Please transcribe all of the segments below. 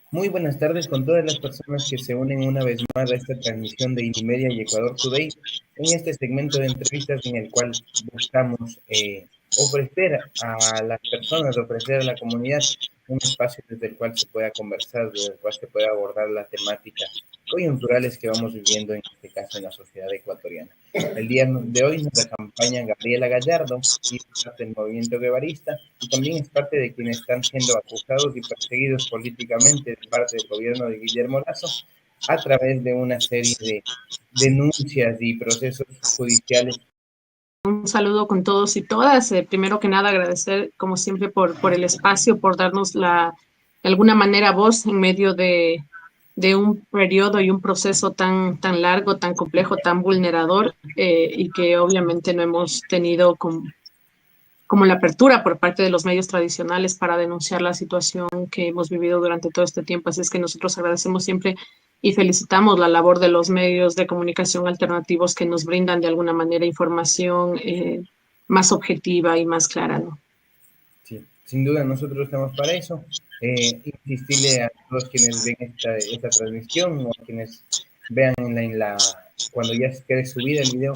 Muy buenas tardes con todas las personas que se unen una vez más a esta transmisión de Indimedia y Ecuador Today, en este segmento de entrevistas en el cual buscamos ofrecer a las personas, ofrecer a la comunidad un espacio desde el cual se pueda conversar, desde el cual se pueda abordar la temática coyunturales que vamos viviendo en este caso en la sociedad ecuatoriana. El día de hoy nos acompaña Gabriela Gallardo, y es parte del movimiento guevarista y también es parte de quienes están siendo acusados y perseguidos políticamente de parte del gobierno de Guillermo Lasso a través de una serie de denuncias y procesos judiciales. Un saludo con todos y todas. Primero que nada, agradecer, como siempre, por el espacio, por darnos de alguna manera voz en medio de un periodo y un proceso tan largo, tan complejo, tan vulnerador, y que obviamente no hemos tenido como la apertura por parte de los medios tradicionales para denunciar la situación que hemos vivido durante todo este tiempo. Así es que nosotros agradecemos siempre y felicitamos la labor de los medios de comunicación alternativos que nos brindan de alguna manera información más objetiva y más clara, ¿no? Sí, sin duda nosotros estamos para eso. Insistirle a todos quienes ven esta transmisión o a quienes vean cuando ya quede subida el video,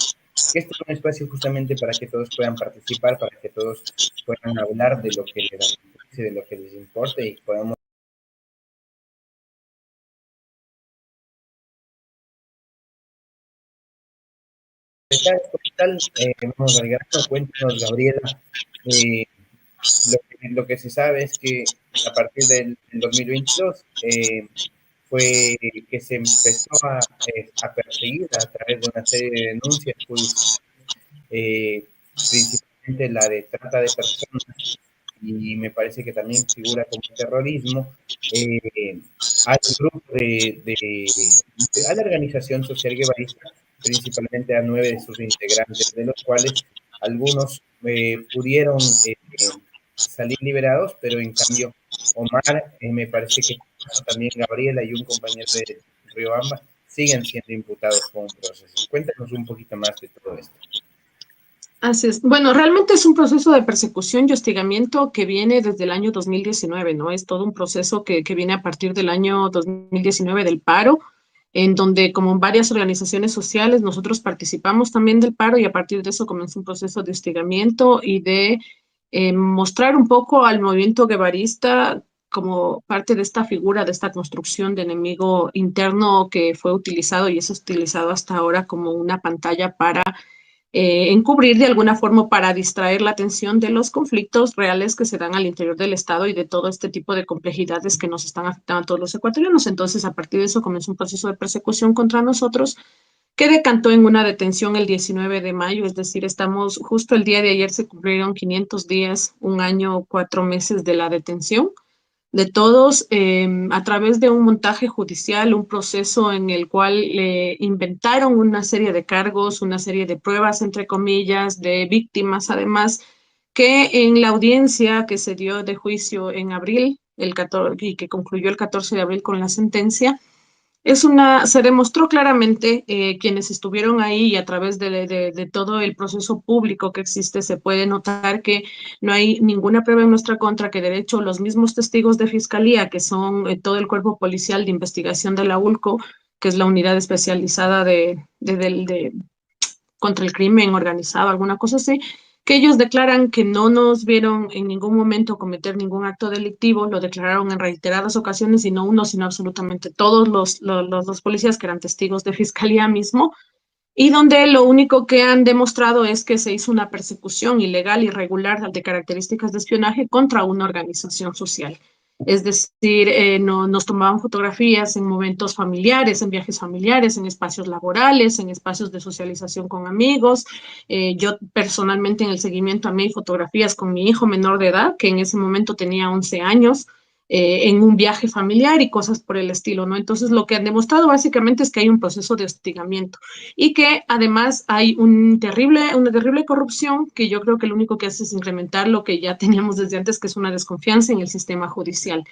que este es un espacio justamente para que todos puedan participar, para que todos puedan hablar de lo que les apetece, de lo que les importe y podamos vamos al grano. Cuéntanos, Gabriela, eh, lo que se sabe es que a partir del 2022 fue que se empezó a perseguir a través de una serie de denuncias judiciales, eh, principalmente la de trata de personas, y me parece que también figura como terrorismo, al grupo a la organización social guevarista, principalmente a 9 de sus integrantes, de los cuales algunos pudieron salir liberados, pero en cambio Omar, me parece que también Gabriela y un compañero de Riobamba siguen siendo imputados con un proceso. Cuéntanos un poquito más de todo esto. Así es. Bueno, realmente es un proceso de persecución y hostigamiento que viene desde el año 2019, ¿no? Es todo un proceso que viene a partir del año 2019 del paro, en donde como varias organizaciones sociales nosotros participamos también del paro y a partir de eso comenzó un proceso de hostigamiento y de mostrar un poco al movimiento guevarista como parte de esta figura, de esta construcción de enemigo interno que fue utilizado y es utilizado hasta ahora como una pantalla para encubrir de alguna forma para distraer la atención de los conflictos reales que se dan al interior del Estado y de todo este tipo de complejidades que nos están afectando a todos los ecuatorianos. Entonces, a partir de eso comenzó un proceso de persecución contra nosotros que decantó en una detención el 19 de mayo, es decir, estamos justo el día de ayer se cumplieron 500 días, un año, 4 meses de la detención de todos a través de un montaje judicial, un proceso en el cual le inventaron una serie de cargos, una serie de pruebas, entre comillas, de víctimas, además, que en la audiencia que se dio de juicio en abril, el 14, y que concluyó el 14 de abril con la sentencia, se demostró claramente quienes estuvieron ahí y a través de todo el proceso público que existe, se puede notar que no hay ninguna prueba en nuestra contra, que de hecho los mismos testigos de fiscalía, que son todo el cuerpo policial de investigación de la ULCO, que es la unidad especializada contra el crimen organizado, alguna cosa así, que ellos declaran que no nos vieron en ningún momento cometer ningún acto delictivo, lo declararon en reiteradas ocasiones y no uno, sino absolutamente todos los policías que eran testigos de fiscalía mismo, y donde lo único que han demostrado es que se hizo una persecución ilegal, irregular, de características de espionaje contra una organización social. Es decir, no, nos tomaban fotografías en momentos familiares, en viajes familiares, en espacios laborales, en espacios de socialización con amigos. Yo personalmente en el seguimiento a mí fotografías con mi hijo menor de edad, que en ese momento tenía 11 años, en un viaje familiar y cosas por el estilo, ¿no? Entonces, lo que han demostrado básicamente es que hay un proceso de hostigamiento y que además hay una terrible corrupción que yo creo que lo único que hace es incrementar lo que ya teníamos desde antes, que es una desconfianza en el sistema judicial.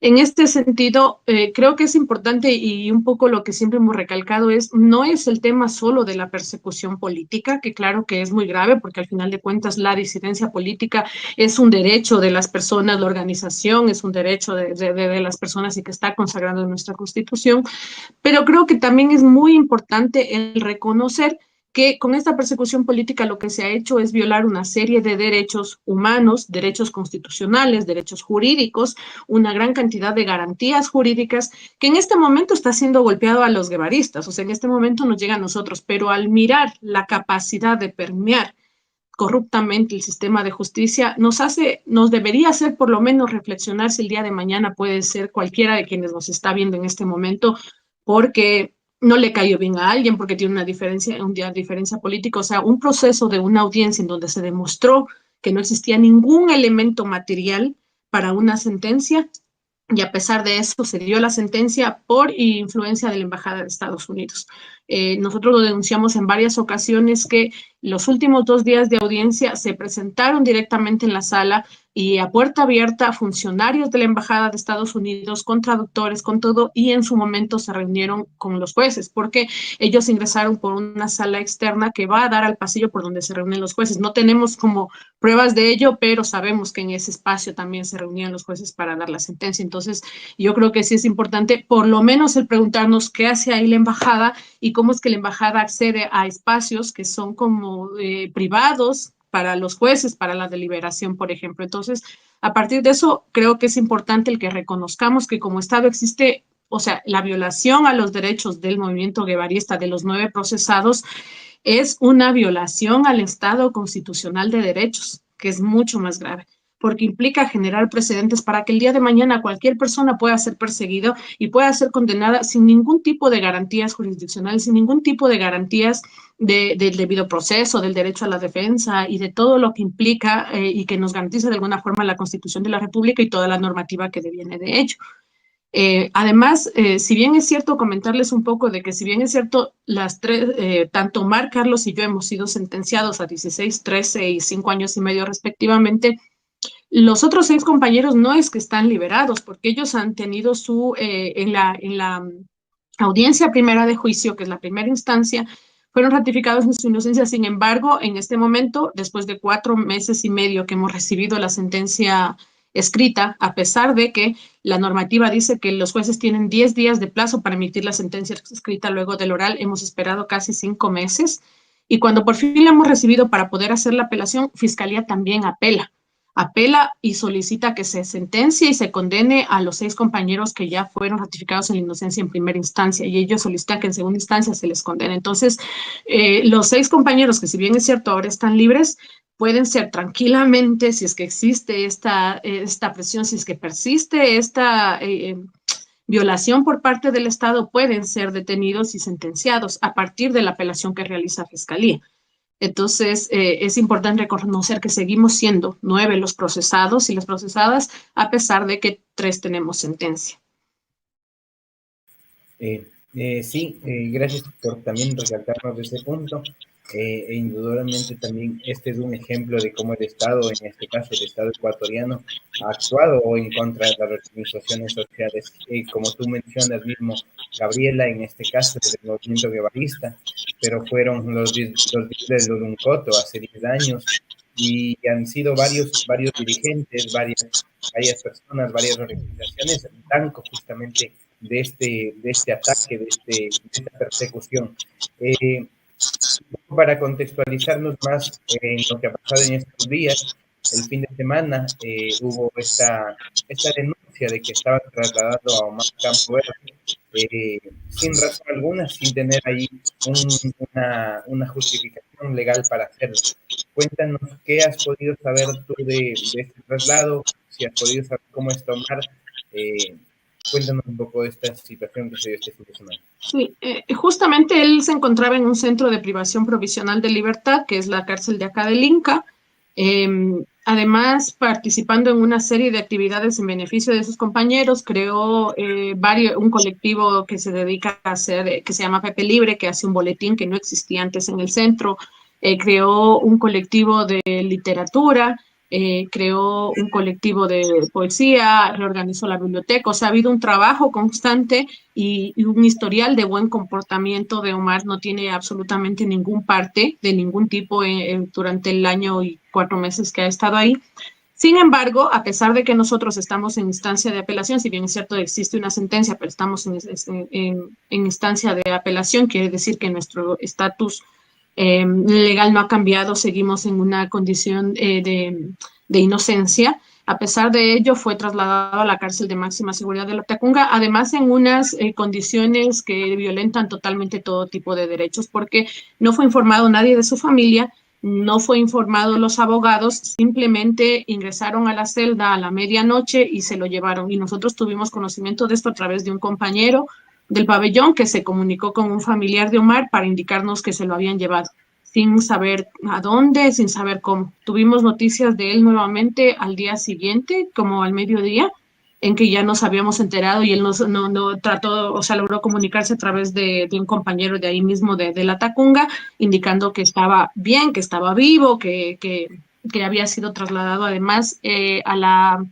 En este sentido, creo que es importante y un poco lo que siempre hemos recalcado es, no es el tema solo de la persecución política, que claro que es muy grave porque al final de cuentas la disidencia política es un derecho de las personas, la organización es un derecho de las personas y que está consagrado en nuestra Constitución, pero creo que también es muy importante el reconocer que con esta persecución política lo que se ha hecho es violar una serie de derechos humanos, derechos constitucionales, derechos jurídicos, una gran cantidad de garantías jurídicas que en este momento está siendo golpeado a los guevaristas, o sea, en este momento nos llega a nosotros, pero al mirar la capacidad de permear corruptamente el sistema de justicia, nos debería hacer por lo menos reflexionar si el día de mañana puede ser cualquiera de quienes nos está viendo en este momento, porque no le cayó bien a alguien, porque tiene una diferencia política, o sea, un proceso de una audiencia en donde se demostró que no existía ningún elemento material para una sentencia, y a pesar de eso se dio la sentencia por influencia de la Embajada de Estados Unidos. Nosotros lo denunciamos en varias ocasiones que los últimos 2 días de audiencia se presentaron directamente en la sala y a puerta abierta funcionarios de la Embajada de Estados Unidos con traductores, con todo, y en su momento se reunieron con los jueces, porque ellos ingresaron por una sala externa que va a dar al pasillo por donde se reúnen los jueces. No tenemos como pruebas de ello, pero sabemos que en ese espacio también se reunían los jueces para dar la sentencia. Entonces, yo creo que sí es importante, por lo menos, el preguntarnos qué hace ahí la embajada y cómo es que la embajada accede a espacios que son como privados para los jueces, para la deliberación, por ejemplo. Entonces, a partir de eso, creo que es importante el que reconozcamos que como Estado existe, o sea, la violación a los derechos del movimiento guevarista de los 9 procesados es una violación al Estado constitucional de derechos, que es mucho más grave, porque implica generar precedentes para que el día de mañana cualquier persona pueda ser perseguido y pueda ser condenada sin ningún tipo de garantías jurisdiccionales, sin ningún tipo de garantías del debido proceso, del derecho a la defensa y de todo lo que implica y que nos garantiza de alguna forma la Constitución de la República y toda la normativa que deviene de ello. Además, si bien es cierto, comentarles un poco de que si bien es cierto, tanto Mar, Carlos y yo hemos sido sentenciados a 16, 13 y 5 años y medio respectivamente, los otros 6 compañeros no es que están liberados, porque ellos han tenido en la audiencia primera de juicio, que es la primera instancia, fueron ratificados en su inocencia. Sin embargo, en este momento, después de 4 meses y medio que hemos recibido la sentencia escrita, a pesar de que la normativa dice que los jueces tienen 10 días de plazo para emitir la sentencia escrita luego del oral, hemos esperado casi 5 meses. Y cuando por fin la hemos recibido para poder hacer la apelación, Fiscalía también apela y solicita que se sentencie y se condene a los 6 compañeros que ya fueron ratificados en la inocencia en primera instancia y ellos solicitan que en segunda instancia se les condene. Entonces, los 6 compañeros que si bien es cierto ahora están libres, pueden ser tranquilamente, si es que existe esta presión, si es que persiste esta violación por parte del Estado, pueden ser detenidos y sentenciados a partir de la apelación que realiza Fiscalía. Entonces, es importante reconocer que seguimos siendo 9 los procesados y las procesadas, a pesar de que 3 tenemos sentencia. Sí, gracias por también recalcarnos ese punto. Indudablemente también este es un ejemplo de cómo el Estado, en este caso el Estado ecuatoriano, ha actuado en contra de las organizaciones sociales. Como tú mencionas mismo, Gabriela, en este caso del movimiento guevarista, pero fueron los líderes de Luruncoto hace 10 años y han sido varios dirigentes, varias personas, varias organizaciones, blanco justamente de este ataque, de esta persecución. Para contextualizarnos más en lo que ha pasado en estos días, el fin de semana hubo esta denuncia de que estaban trasladando a Omar Campo Verde sin razón alguna, sin tener ahí una justificación legal para hacerlo. Cuéntanos qué has podido saber tú de este traslado, si has podido saber cómo es Omar. Cuéntanos un poco de esta situación que se dio este fin de semana. Sí, justamente él se encontraba en un centro de privación provisional de libertad, que es la cárcel de acá del Inca. Además, participando en una serie de actividades en beneficio de sus compañeros, creó un colectivo que se dedica a hacer, que se llama Pepe Libre, que hace un boletín que no existía antes en el centro. Creó un colectivo de literatura, creó un colectivo de poesía, reorganizó la biblioteca, o sea, ha habido un trabajo constante y un historial de buen comportamiento de Omar. No tiene absolutamente ningún parte de ningún tipo durante el año y 4 meses que ha estado ahí. Sin embargo, a pesar de que nosotros estamos en instancia de apelación, si bien es cierto existe una sentencia, pero estamos en instancia de apelación, quiere decir que nuestro estatus legal no ha cambiado, seguimos en una condición de inocencia. A pesar de ello, fue trasladado a la cárcel de máxima seguridad de la Tacunga, además en unas condiciones que violentan totalmente todo tipo de derechos, porque no fue informado nadie de su familia, no fue informado los abogados, simplemente ingresaron a la celda a la medianoche y se lo llevaron. Y nosotros tuvimos conocimiento de esto a través de un compañero del pabellón que se comunicó con un familiar de Omar para indicarnos que se lo habían llevado, sin saber a dónde, sin saber cómo. Tuvimos noticias de él nuevamente al día siguiente, como al mediodía, en que ya nos habíamos enterado y él no trató, o sea, logró comunicarse a través de un compañero de ahí mismo de la Tacunga, indicando que estaba bien, que estaba vivo, que había sido trasladado además eh, al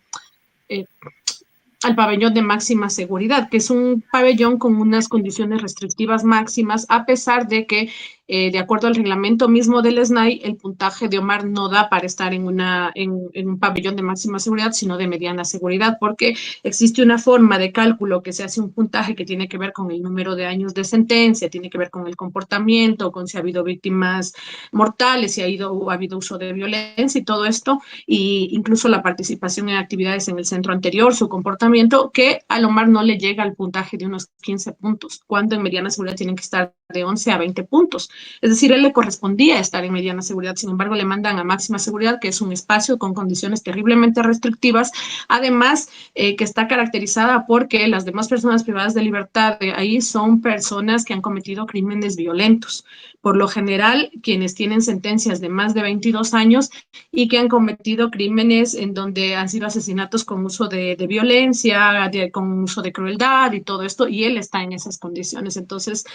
pabellón de máxima seguridad, que es un pabellón con unas condiciones restrictivas máximas, a pesar de que, de acuerdo al reglamento mismo del SNAI, el puntaje de Omar no da para estar en un pabellón de máxima seguridad, sino de mediana seguridad, porque existe una forma de cálculo que se hace un puntaje que tiene que ver con el número de años de sentencia, tiene que ver con el comportamiento, con si ha habido víctimas mortales, si ha habido uso de violencia y todo esto, e incluso la participación en actividades en el centro anterior, su comportamiento, que a Omar no le llega al puntaje de unos 15 puntos, cuando en mediana seguridad tienen que estar de 11 a 20 puntos. Es decir, él le correspondía estar en mediana seguridad, sin embargo le mandan a máxima seguridad, que es un espacio con condiciones terriblemente restrictivas, además que está caracterizada porque las demás personas privadas de libertad de ahí son personas que han cometido crímenes violentos. Por lo general, quienes tienen sentencias de más de 22 años y que han cometido crímenes en donde han sido asesinatos con uso de violencia, con uso de crueldad y todo esto, y él está en esas condiciones. Entonces,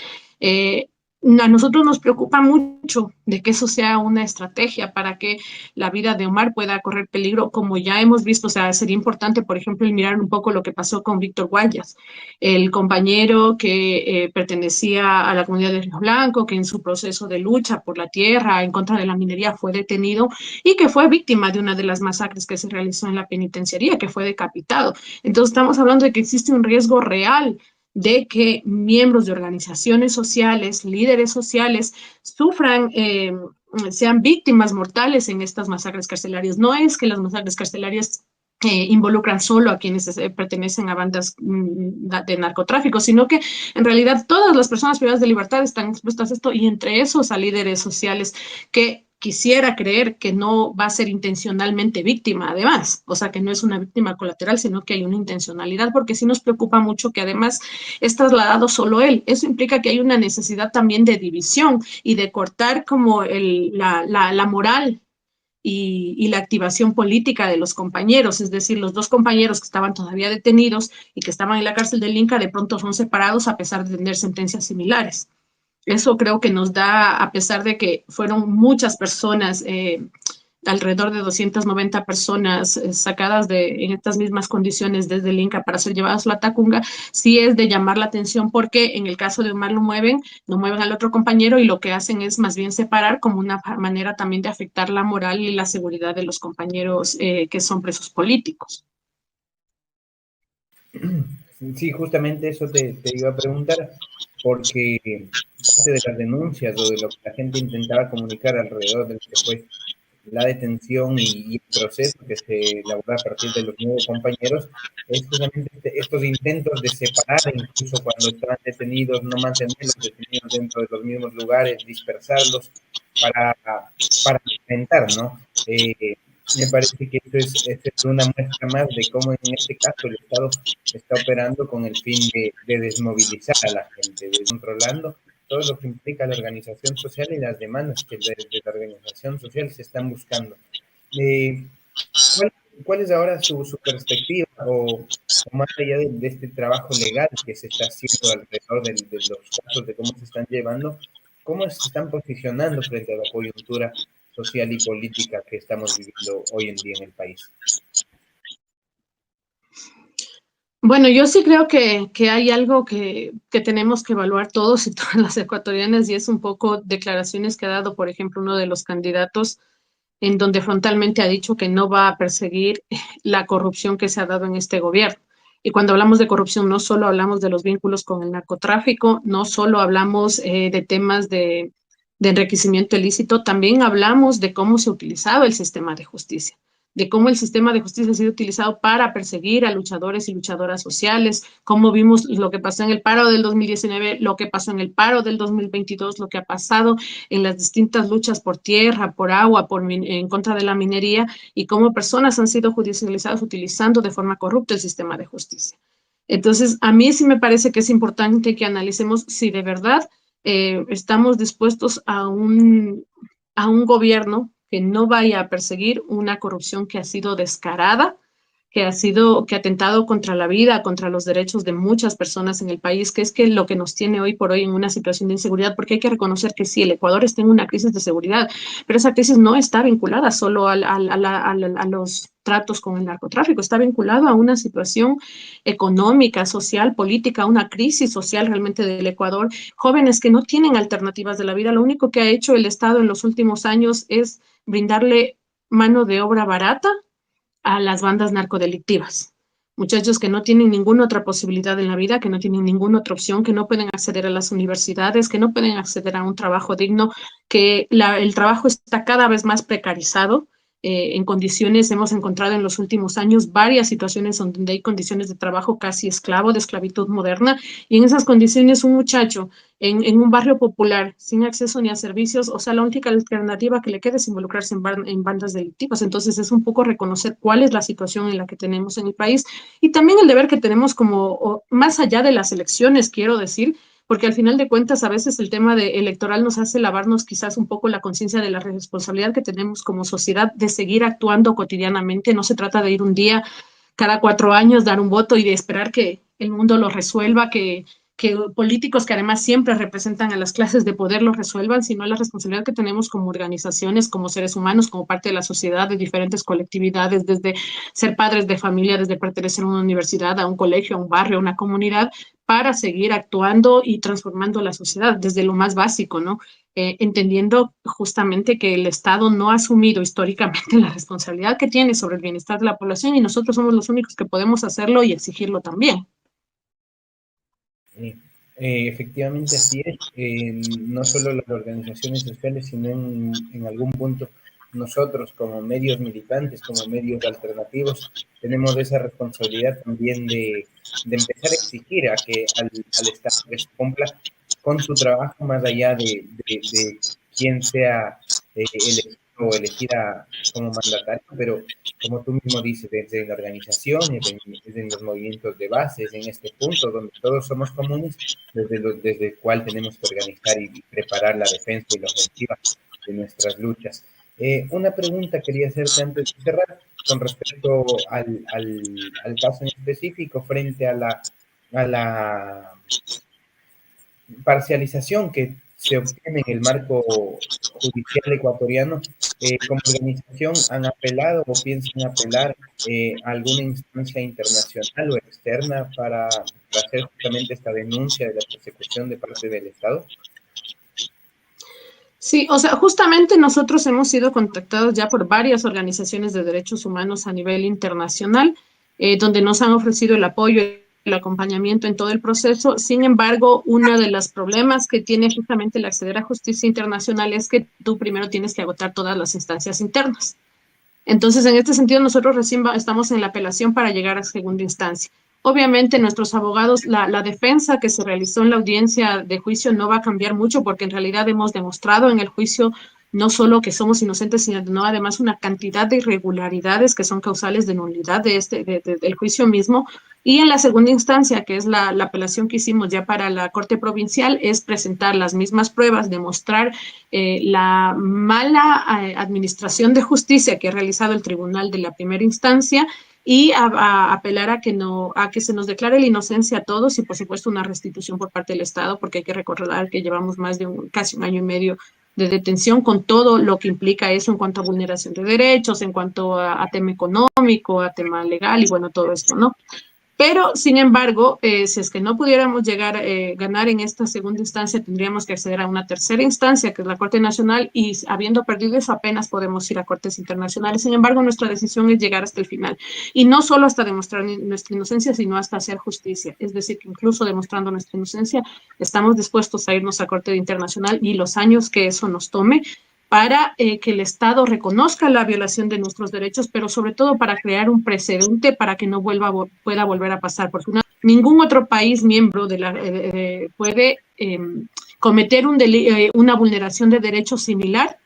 eh, a nosotros nos preocupa mucho de que eso sea una estrategia para que la vida de Omar pueda correr peligro, como ya hemos visto. O sea, sería importante, por ejemplo, mirar un poco lo que pasó con Víctor Guayas, el compañero que pertenecía a la comunidad de Río Blanco, que en su proceso de lucha por la tierra en contra de la minería fue detenido y que fue víctima de una de las masacres que se realizó en la penitenciaría, que fue decapitado. Entonces, estamos hablando de que existe un riesgo real de que miembros de organizaciones sociales, líderes sociales, sufran, sean víctimas mortales en estas masacres carcelarias. No es que las masacres carcelarias involucran solo a quienes pertenecen a bandas de narcotráfico, sino que en realidad todas las personas privadas de libertad están expuestas a esto, y entre esos a líderes sociales que quisiera creer que no va a ser intencionalmente víctima, además, o sea, que no es una víctima colateral, sino que hay una intencionalidad, porque sí nos preocupa mucho que además es trasladado solo él. Eso implica que hay una necesidad también de división y de cortar como la moral y la activación política de los compañeros, es decir, los dos compañeros que estaban todavía detenidos y que estaban en la cárcel del Inca de pronto son separados a pesar de tener sentencias similares. Eso creo que nos da, a pesar de que fueron muchas personas, alrededor de 290 personas sacadas en estas mismas condiciones desde el Inca para ser llevadas a la Tacunga, sí es de llamar la atención, porque en el caso de Omar lo mueven al otro compañero y lo que hacen es más bien separar, como una manera también de afectar la moral y la seguridad de los compañeros que son presos políticos. Sí, justamente eso te iba a preguntar, porque parte de las denuncias o de lo que la gente intentaba comunicar alrededor de lo que fue la detención y el proceso que se elabora a partir de los nuevos compañeros es justamente estos intentos de separar, incluso cuando estaban detenidos, no mantenerlos detenidos dentro de los mismos lugares, dispersarlos para enfrentar, ¿no? Me parece que eso es una muestra más de cómo en este caso el Estado está operando con el fin de desmovilizar a la gente, controlando todo lo que implica la organización social y las demandas que desde la organización social se están buscando. Eh, ¿cuál, ¿Cuál es ahora su perspectiva o más allá de este trabajo legal que se está haciendo alrededor de los casos, de cómo se están llevando, cómo se están posicionando frente a la coyuntura? social y política que estamos viviendo hoy en día en el país? Bueno, yo sí creo que hay algo que tenemos que evaluar todos y todas las ecuatorianas y es un poco declaraciones que ha dado, por ejemplo, uno de los candidatos en donde frontalmente ha dicho que no va a perseguir la corrupción que se ha dado en este gobierno. Y cuando hablamos de corrupción, no solo hablamos de los vínculos con el narcotráfico, no solo hablamos de temas de enriquecimiento ilícito, también hablamos de cómo se ha utilizado el sistema de justicia, de cómo el sistema de justicia ha sido utilizado para perseguir a luchadores y luchadoras sociales, cómo vimos lo que pasó en el paro del 2019, lo que pasó en el paro del 2022, lo que ha pasado en las distintas luchas por tierra, por agua, en contra de la minería y cómo personas han sido judicializadas utilizando de forma corrupta el sistema de justicia. Entonces, a mí sí me parece que es importante que analicemos si de verdad estamos dispuestos a un gobierno que no vaya a perseguir una corrupción que ha sido descarada, que ha atentado contra la vida, contra los derechos de muchas personas en el país, que es que lo que nos tiene hoy por hoy en una situación de inseguridad, porque hay que reconocer que sí, el Ecuador está en una crisis de seguridad, pero esa crisis no está vinculada solo a los tratos con el narcotráfico, está vinculado a una situación económica, social, política, una crisis social realmente del Ecuador, jóvenes que no tienen alternativas de la vida, lo único que ha hecho el Estado en los últimos años es brindarle mano de obra barata a las bandas narcodelictivas. Muchachos que no tienen ninguna otra posibilidad en la vida, que no tienen ninguna otra opción, que no pueden acceder a las universidades, que no pueden acceder a un trabajo digno, que el trabajo está cada vez más precarizado. En condiciones, hemos encontrado en los últimos años varias situaciones donde hay condiciones de trabajo casi esclavo, de esclavitud moderna, y en esas condiciones un muchacho en un barrio popular, sin acceso ni a servicios, o sea, la única alternativa que le queda es involucrarse en bandas delictivas. Entonces, es un poco reconocer cuál es la situación en la que tenemos en el país y también el deber que tenemos como, más allá de las elecciones, quiero decir, porque al final de cuentas a veces el tema electoral nos hace lavarnos quizás un poco la conciencia de la responsabilidad que tenemos como sociedad de seguir actuando cotidianamente. No se trata de ir un día cada 4 años, dar un voto y de esperar que el mundo lo resuelva, que políticos que además siempre representan a las clases de poder lo resuelvan, sino la responsabilidad que tenemos como organizaciones, como seres humanos, como parte de la sociedad, de diferentes colectividades, desde ser padres de familia, desde pertenecer a una universidad, a un colegio, a un barrio, a una comunidad, para seguir actuando y transformando la sociedad desde lo más básico, ¿no? Entendiendo justamente que el Estado no ha asumido históricamente la responsabilidad que tiene sobre el bienestar de la población y nosotros somos los únicos que podemos hacerlo y exigirlo también. Eh, Efectivamente así es. No solo las organizaciones sociales, sino en algún punto nosotros como medios militantes, como medios alternativos, tenemos esa responsabilidad también de empezar a exigir a que al Estado que se cumpla con su trabajo más allá de quién sea elegido o elegida como mandatario, pero como tú mismo dices, desde la organización, desde los movimientos de bases, en este punto donde todos somos comunes, desde el cual tenemos que organizar y preparar la defensa y la ofensiva de nuestras luchas. Una pregunta quería hacerte antes de cerrar con respecto al caso en específico frente a la parcialización que se obtiene en el marco judicial ecuatoriano. Como organización, ¿han apelado o piensan apelar a alguna instancia internacional o externa para hacer justamente esta denuncia de la persecución de parte del Estado? Sí, o sea, justamente nosotros hemos sido contactados ya por varias organizaciones de derechos humanos a nivel internacional, donde nos han ofrecido el apoyo, el acompañamiento en todo el proceso. Sin embargo, uno de los problemas que tiene justamente el acceder a justicia internacional es que tú primero tienes que agotar todas las instancias internas. Entonces, en este sentido, nosotros recién estamos en la apelación para llegar a segunda instancia. Obviamente, nuestros abogados, la defensa que se realizó en la audiencia de juicio no va a cambiar mucho porque en realidad hemos demostrado en el juicio no solo que somos inocentes, sino además una cantidad de irregularidades que son causales de nulidad del juicio mismo. Y en la segunda instancia, que es la apelación que hicimos ya para la Corte Provincial, es presentar las mismas pruebas, demostrar la mala administración de justicia que ha realizado el tribunal de la primera instancia y a apelar a que, no, a que se nos declare la inocencia a todos y, por supuesto, una restitución por parte del Estado, porque hay que recordar que llevamos más de casi un año y medio de detención con todo lo que implica eso en cuanto a vulneración de derechos, en cuanto a tema económico, a tema legal y bueno, todo esto, ¿no? Pero, sin embargo, si es que no pudiéramos llegar a ganar en esta segunda instancia, tendríamos que acceder a una tercera instancia, que es la Corte Nacional, y habiendo perdido eso apenas podemos ir a cortes internacionales. Sin embargo, nuestra decisión es llegar hasta el final. Y no solo hasta demostrar nuestra inocencia, sino hasta hacer justicia. Es decir, que incluso demostrando nuestra inocencia, estamos dispuestos a irnos a Corte Internacional y los años que eso nos tome para que el Estado reconozca la violación de nuestros derechos, pero sobre todo para crear un precedente para que no pueda volver a pasar, porque ningún otro país miembro puede cometer una vulneración de derechos similar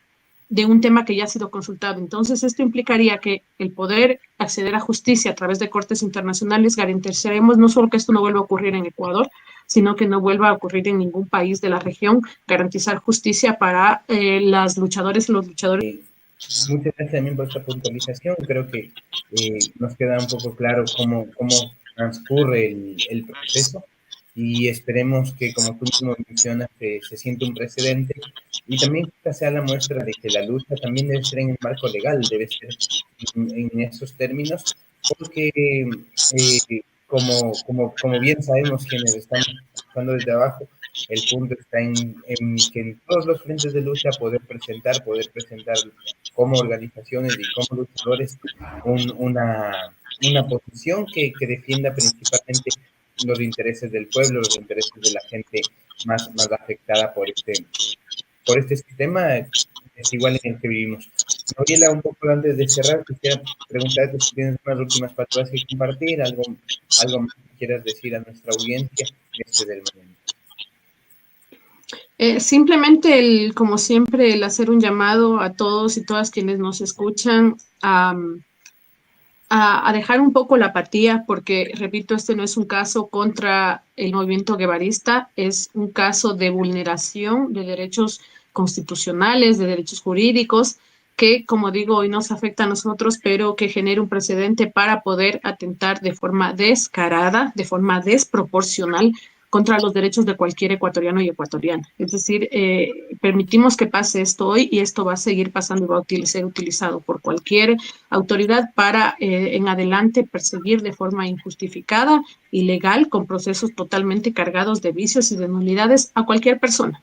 de un tema que ya ha sido consultado. Entonces, esto implicaría que el poder acceder a justicia a través de cortes internacionales garantizaremos no solo que esto no vuelva a ocurrir en Ecuador, sino que no vuelva a ocurrir en ningún país de la región, garantizar justicia para las luchadoras y los luchadores. Muchas gracias también por esta puntualización. Creo que nos queda un poco claro cómo transcurre el proceso y esperemos que, como tú mismo mencionas, se siente un precedente y también que esta sea la muestra de que la lucha también debe ser en el marco legal, debe ser en esos términos, porque como bien sabemos quienes estamos trabajando desde abajo, el punto está en que en todos los frentes de lucha poder presentar como organizaciones y como luchadores una posición que defienda principalmente los intereses del pueblo, los intereses de la gente más afectada por este sistema desigual en el que vivimos. Gabriela, un poco antes de cerrar, quisiera preguntarte si tienes unas últimas palabras que compartir, algo más que quieras decir a nuestra audiencia del momento. Simplemente, como siempre, el hacer un llamado a todos y todas quienes nos escuchan a dejar un poco la apatía, porque, repito, este no es un caso contra el movimiento guevarista, es un caso de vulneración de derechos constitucionales, de derechos jurídicos, que, como digo, hoy nos afecta a nosotros, pero que genere un precedente para poder atentar de forma descarada, de forma desproporcional contra los derechos de cualquier ecuatoriano y ecuatoriana. Es decir, permitimos que pase esto hoy y esto va a seguir pasando y va a ser utilizado por cualquier autoridad para en adelante perseguir de forma injustificada, ilegal, con procesos totalmente cargados de vicios y de nulidades a cualquier persona.